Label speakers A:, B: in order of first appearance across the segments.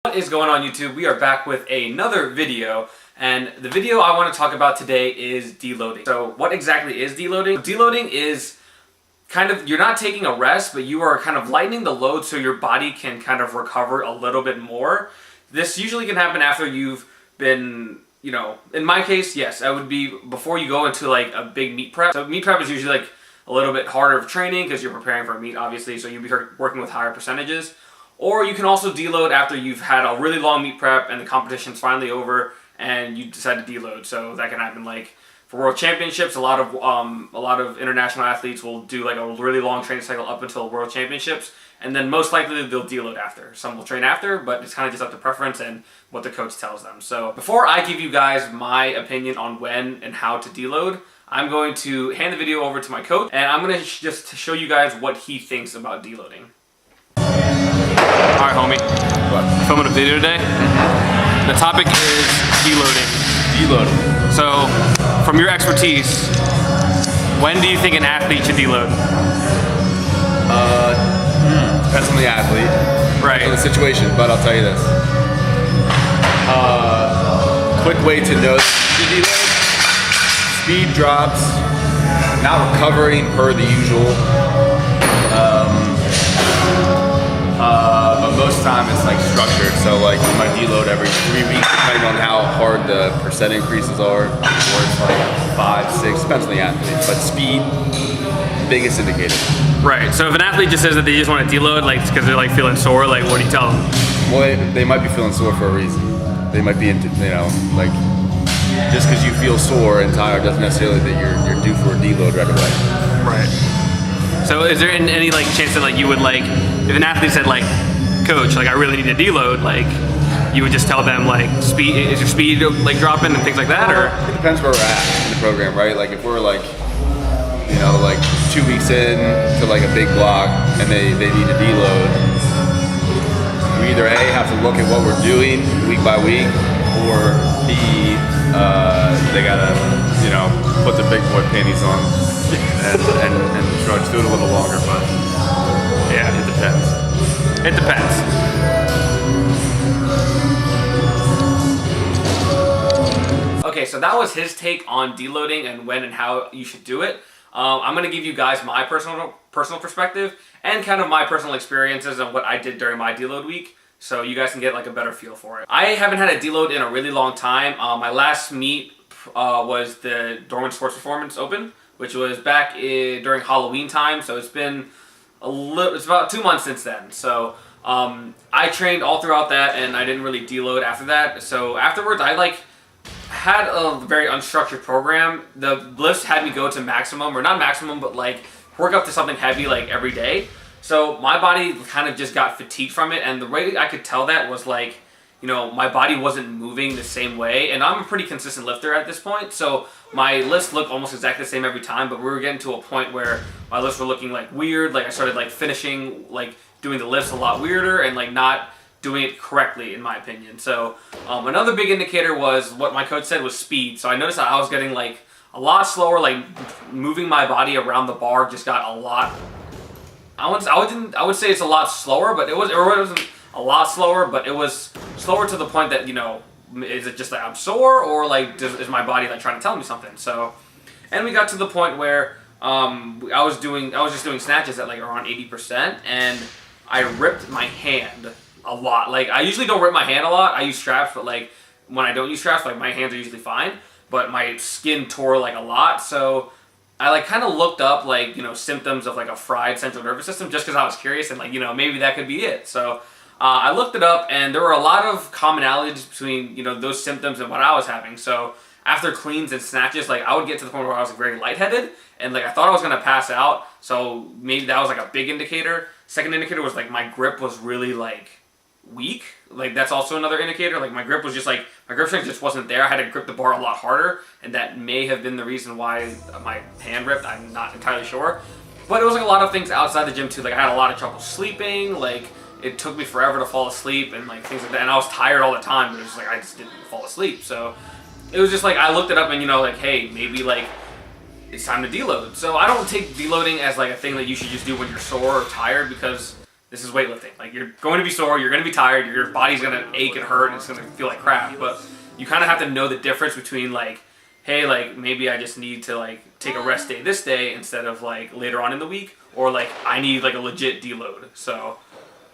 A: What is going on, YouTube? We are back with another video, and the video I want to talk about today is deloading. So what exactly is deloading? Deloading is kind of, you're not taking a rest, but you are kind of lightening the load so your body can kind of recover a little bit more. This usually can happen after you've been, you know, in my case, yes, I would be before you go into like a big meet prep. So meet prep is usually like a little bit harder of training because you're preparing for a meet, obviously, so you'll be working with higher percentages. Or you can also deload after you've had a really long meet prep and the competition's finally over and you decide to deload. So that can happen like for World Championships. A lot of international athletes will do like a really long training cycle up until World Championships, and then most likely they'll deload after. Some will train after, but it's kind of just up to preference and what the coach tells them. So before I give you guys my opinion on when and how to deload, I'm going to hand the video over to my coach, and I'm going to just show you guys what he thinks about deloading. Alright, homie. What? Filming a video today. The topic is deloading.
B: Deloading.
A: So, from your expertise, when do you think an athlete should deload?
B: Depends on the athlete.
A: Right.
B: On the situation, but I'll tell you this. Quick way to know to deload. Speed drops, not recovering per the usual. But most time it's like structured, so like you might deload every 3 weeks depending on how hard the percent increases are, or it's like 5, 6, depends on the athlete, but speed, biggest indicator.
A: Right, so if an athlete just says that they just want to deload, like because they're like feeling sore, like what do you tell them?
B: Well, they might be feeling sore for a reason. They might be into, you know, like just because you feel sore and tired doesn't necessarily that you're due for a deload right away.
A: Right. So is there any like chance that like you would like, if an athlete said like, coach, like I really need to deload, like you would just tell them like, is your speed like dropping and things like that, or?
B: It depends where we're at in the program, right? Like if we're like, you know, like 2 weeks in to like a big block and they need to deload, we either A, have to look at what we're doing week by week, or B, they gotta, you know, put the big boy panties on and try to do it a little longer, but yeah, it depends.
A: It depends. Okay, so that was his take on deloading and when and how you should do it. I'm going to give you guys my personal perspective and kind of my personal experiences and what I did during my deload week, so you guys can get like a better feel for it. I haven't had a deload in a really long time. My last meet was the Dorman Sports Performance Open, which was back during Halloween time, so it's been it's about 2 months since then. So I trained all throughout that and I didn't really deload after that. So afterwards I like had a very unstructured program. The lifts had me go to maximum, or not maximum, but like work up to something heavy like every day. So my body kind of just got fatigued from it, and the way I could tell that was like, you know, my body wasn't moving the same way, and I'm a pretty consistent lifter at this point, so my lifts look almost exactly the same every time, but we were getting to a point where my lifts were looking like weird, like I started like finishing, like doing the lifts a lot weirder and like not doing it correctly in my opinion. So another big indicator was what my coach said was speed. So I noticed that I was getting like a lot slower, like moving my body around the bar just got a lot, I would say it's a lot slower, but it wasn't a lot slower, but it was slower to the point that, you know, is it just that I'm sore, or like is my body like trying to tell me something? So, and we got to the point where I was just doing snatches at like around 80%, and I ripped my hand a lot. Like I usually don't rip my hand a lot. I use straps, but like when I don't use straps, like my hands are usually fine, but my skin tore like a lot. So I like kind of looked up like, you know, symptoms of like a fried central nervous system just because I was curious and like, you know, maybe that could be it. So I looked it up, and there were a lot of commonalities between, you know, those symptoms and what I was having. So after cleans and snatches, like I would get to the point where I was like, very lightheaded, and like I thought I was gonna pass out. So maybe that was like a big indicator. Second indicator was like my grip was really like weak. Like that's also another indicator. Like my grip was just like, my grip strength just wasn't there. I had to grip the bar a lot harder, and that may have been the reason why my hand ripped. I'm not entirely sure, but it was like a lot of things outside the gym too. Like I had a lot of trouble sleeping. Like it took me forever to fall asleep and like things like that. And I was tired all the time, but it was just like I just didn't fall asleep. So it was just like I looked it up and, you know, like, hey, maybe like it's time to deload. So I don't take deloading as like a thing that you should just do when you're sore or tired, because this is weightlifting. Like, you're going to be sore, you're going to be tired, your body's going to ache and hurt, and it's going to feel like crap. But you kind of have to know the difference between like, hey, like maybe I just need to like take a rest day this day instead of like later on in the week, or like I need like a legit deload. So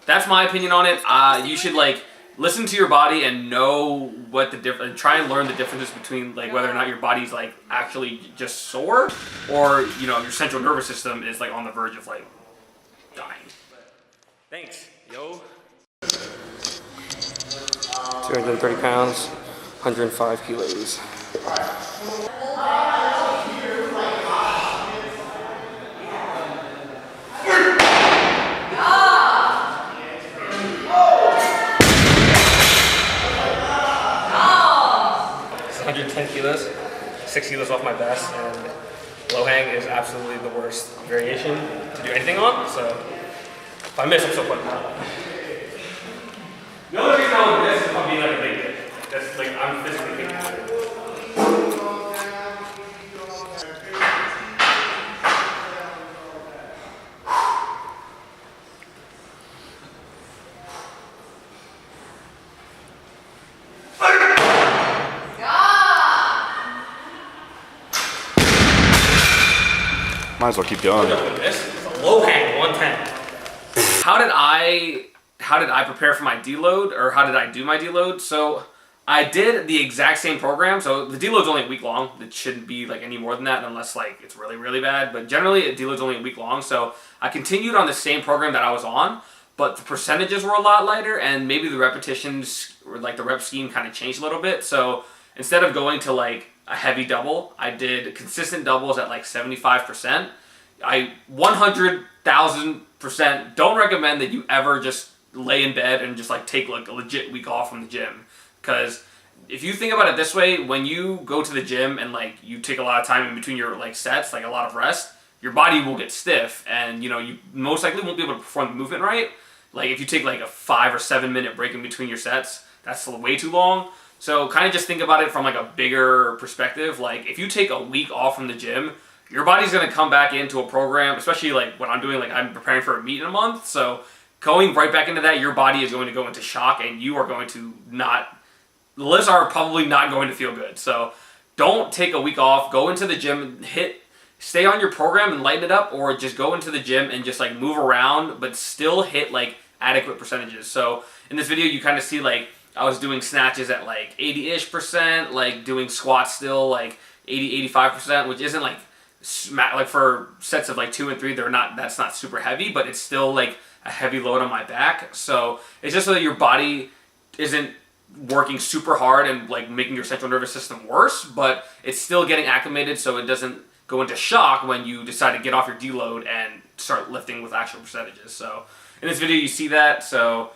A: that's my opinion on it. You should like listen to your body and know what the difference, and try and learn the differences between like whether or not your body's like actually just sore, or you know your central nervous system is like on the verge of like dying. Thanks, yo. 230 pounds, 105 kilos. 110 kilos, 6 kilos off my best, and low hang is absolutely the worst variation to do anything on, so if I miss, I'm still putting it on. The only reason I would miss is if I'm being like a big dick. That's like, I'm physically big.
B: Might as well keep going.
A: This is a low hang 110. How did I prepare for my deload, or how did I do my deload? So I did the exact same program. So the deload's only a week long. It shouldn't be like any more than that unless like it's really, really bad. But generally a deload's only a week long. So I continued on the same program that I was on, but the percentages were a lot lighter, and maybe the repetitions, or like the rep scheme kind of changed a little bit. So instead of going to like a heavy double, I did consistent doubles at like 75%. I 100,000% don't recommend that you ever just lay in bed and just like take like a legit week off from the gym, because if you think about it this way, when you go to the gym and like you take a lot of time in between your like sets, like a lot of rest, your body will get stiff, and you know you most likely won't be able to perform the movement right. Like if you take like a 5 or 7 minute break in between your sets, that's way too long. So kind of just think about it from like a bigger perspective. Like if you take a week off from the gym, your body's going to come back into a program, especially like what I'm doing, like I'm preparing for a meet in a month. So going right back into that, your body is going to go into shock, and you are going to not, the lifts are probably not going to feel good. So don't take a week off, go into the gym, stay on your program and lighten it up, or just go into the gym and just like move around, but still hit like adequate percentages. So in this video, you kind of see like, I was doing snatches at like 80-ish%, like doing squats still like 80-85%, which isn't like for sets of like 2 and 3, that's not super heavy, but it's still like a heavy load on my back. So it's just so that your body isn't working super hard and like making your central nervous system worse, but it's still getting acclimated so it doesn't go into shock when you decide to get off your deload and start lifting with actual percentages. So in this video you see that, so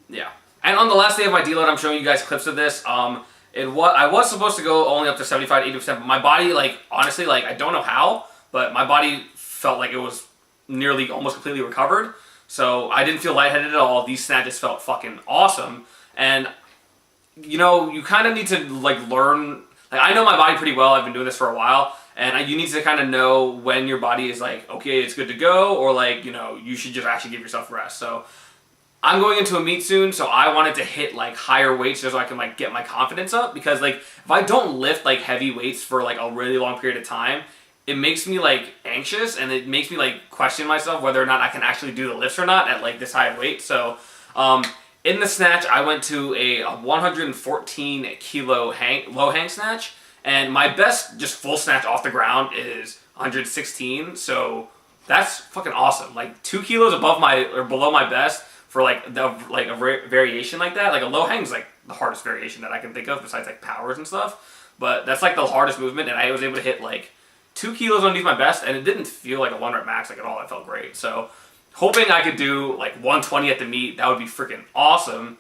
A: yeah. And on the last day of my deload, I'm showing you guys clips of this. I was supposed to go only up to 75-80%, but my body, like, honestly, like, I don't know how, but my body felt like it was nearly almost completely recovered. So I didn't feel lightheaded at all. These snatches felt fucking awesome. And, you know, you kind of need to, like, learn. Like, I know my body pretty well. I've been doing this for a while. And you need to kind of know when your body is like, okay, it's good to go, or, like, you know, you should just actually give yourself rest. So I'm going into a meet soon, so I wanted to hit like higher weights so I can like get my confidence up, because like if I don't lift like heavy weights for like a really long period of time, it makes me like anxious, and it makes me like question myself whether or not I can actually do the lifts or not at like this high weight. So in the snatch, I went to a 114 kilo low hang snatch, and my best just full snatch off the ground is 116. So that's fucking awesome. Like 2 kilos above below my best for like a variation like that. Like a low hang is like the hardest variation that I can think of besides like powers and stuff. But that's like the hardest movement, and I was able to hit like 2 kilos underneath my best, and it didn't feel like a 1 rep max like at all. It felt great. So hoping I could do like 120 at the meet. That would be freaking awesome.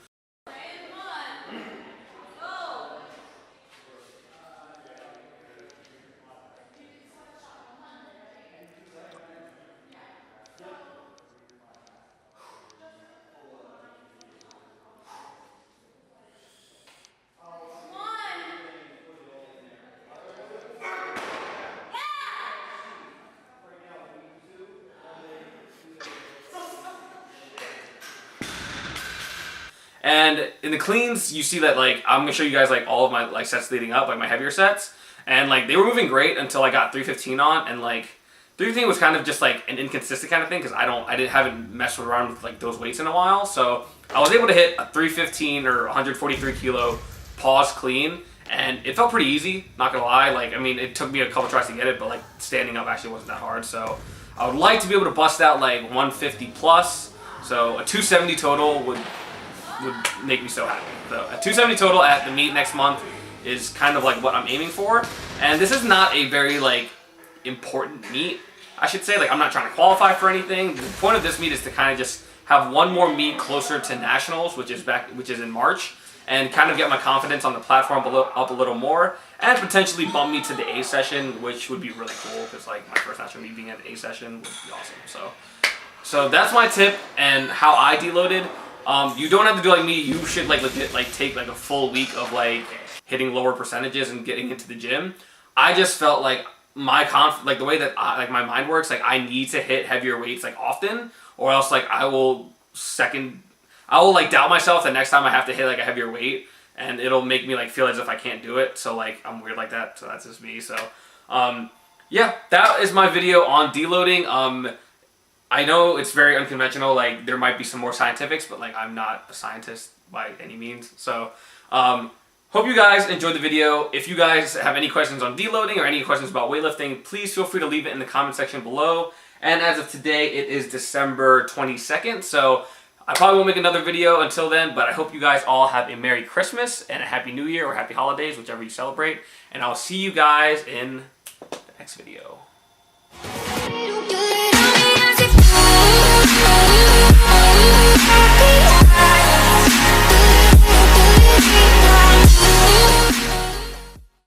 A: And in the cleans, you see that like I'm gonna show you guys like all of my like sets leading up, like my heavier sets, and like they were moving great until I got 315 on, and like 315 was kind of just like an inconsistent kind of thing because haven't messed around with like those weights in a while. So I was able to hit a 315 or 143 kilo pause clean, and it felt pretty easy. Not gonna lie, like I mean, it took me a couple tries to get it, but like standing up actually wasn't that hard. So I would like to be able to bust out like 150 plus. So a 270 total would make me so happy. So a 270 total at the meet next month is kind of like what I'm aiming for. And this is not a very like important meet, I should say. Like I'm not trying to qualify for anything. The point of this meet is to kind of just have one more meet closer to nationals, which is in March, and kind of get my confidence on the platform up a little more, and potentially bump me to the A session, which would be really cool because like my first national meet being at the A session would be awesome. So that's my tip and how I deloaded. You don't have to do like me. You should like legit like take like a full week of like hitting lower percentages and getting into the gym. I just felt like like the way that like my mind works, like I need to hit heavier weights like often, or else like I will like doubt myself the next time I have to hit like a heavier weight, and it'll make me like feel as if I can't do it. So like I'm weird like that. So that's just me. So yeah, that is my video on deloading. I know it's very unconventional, like there might be some more scientifics, but like I'm not a scientist by any means. So hope you guys enjoyed the video. If you guys have any questions on deloading or any questions about weightlifting, please feel free to leave it in the comment section below. And as of today, it is December 22nd, so I probably won't make another video until then, but I hope you guys all have a Merry Christmas and a Happy New Year or Happy Holidays, whichever you celebrate. And I'll see you guys in the next video.
C: Happy